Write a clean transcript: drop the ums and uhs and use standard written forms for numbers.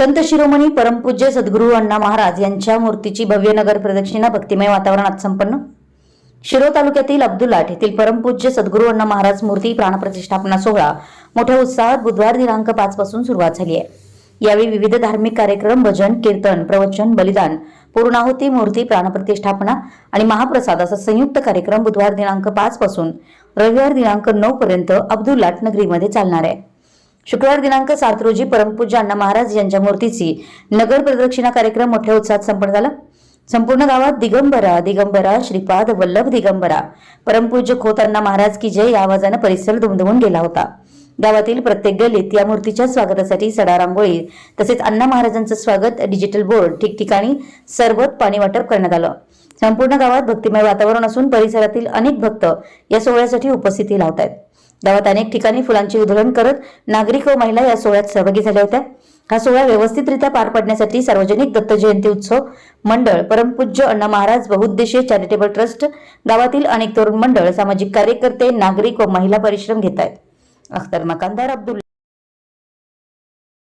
संत शिरोमणी परमपूज्य सद्गुरू अण्णा महाराज यांच्या मूर्तीची भव्य नगर प्रदक्षिणा भक्तिमय वातावरणात संपन्न। शिरोळ तालुक्यातील अब्दुलाट येथील परमपूज्य सद्गुरू अण्णा महाराज मूर्ती प्राणप्रतिष्ठापना सोहळा मोठ्या उत्साहात बुधवार दिनांक 5 पासून सुरुवात झाली आहे। यावेळी विविध धार्मिक कार्यक्रम, भजन, कीर्तन, प्रवचन, बलिदान, पूर्णाहुती, मूर्ती प्राणप्रतिष्ठापना आणि महाप्रसाद असा संयुक्त कार्यक्रम बुधवार दिनांक 5 पासून रविवार दिनांक 9 पर्यंत अब्दुलाट नगरीमध्ये चालणार आहे। शुक्रवार दिनांक 7 रोजी परमपूज्य अण्णा महाराज यांच्या मूर्तीची नगर प्रदक्षिणा कार्यक्रम मोठ्या उत्साहात संपन्न झाला। संपूर्ण गावात दिगंबरा दिगंबरा श्रीपाद वल्लभ दिगंबरा परमपूज्य खोत अण्णा महाराज की जय या आवाजाने परिसर दुमदुमून गेला होता। गावातील प्रत्येक गल्लीत या मूर्तीच्या स्वागतासाठी सडा रांगोळी तसेच अण्णा महाराजांचं स्वागत, डिजिटल बोर्ड, ठिकठिकाणी सरबत, पाणी वाटप करण्यात आलं। संपूर्ण गावात भक्तिमय वातावरण असून परिसरातील अनेक भक्त या सोहळ्यासाठी उपस्थिती लावत आहेत। गावात अनेक ठिकाणी फुलांची उधळण करत नागरिक व महिला या सोहळ्यात सहभागी झाल्या होत्या। हा सोहळा व्यवस्थितरित्या पार पाडण्यासाठी सार्वजनिक दत्त जयंती उत्सव मंडळ, परमपूज्य अण्णा महाराज बहुउद्देशीय चॅरिटेबल ट्रस्ट, गावातील अनेक तरुण मंडळ, सामाजिक कार्यकर्ते, नागरिक व महिला परिश्रम घेत आहेत। अख्तर मकानदार अब्दुल